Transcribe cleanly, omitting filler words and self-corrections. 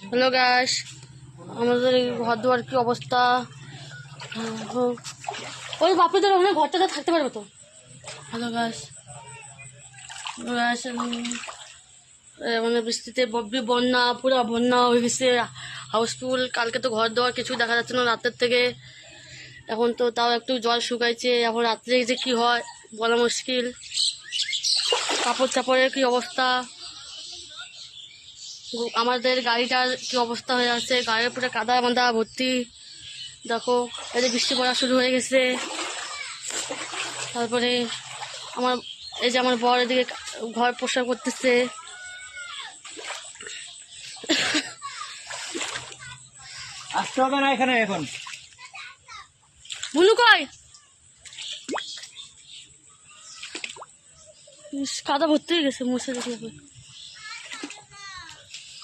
Hello guys, আমাদের এই ঘর দুয়ার কি অবস্থা। ওই বাপিদের ওখানে ঘরটাতে থাকতে পারবে তো। হ্যালো গাইস, মানে বৃষ্টিতে বন্যা, পুরো বন্যা হয়ে গেছে, হাউসফুল। কালকে তো ঘর দুয়ার কিছু দেখা যাচ্ছে না রাতের থেকে। এখন তো তাও একটু জল শুকাইছে, এখন রাত্রে যে কি হয় বলা মুশকিল। কাপড় চাপড়ের কি অবস্থা, আমাদের গাড়িটার কি অবস্থা হয়ে আছে, গাড়ির পুরো কাদা মাদা ভর্তি। দেখো এই যে বৃষ্টি পড়া শুরু হয়ে গেছে। তারপরে আমার বর এদিকে ঘর পোষাক করতেছে। আসতে হবে না এখানে এখন। বুনু কই? কাদা ভর্তি হয়ে গেছে, মুছে দেখে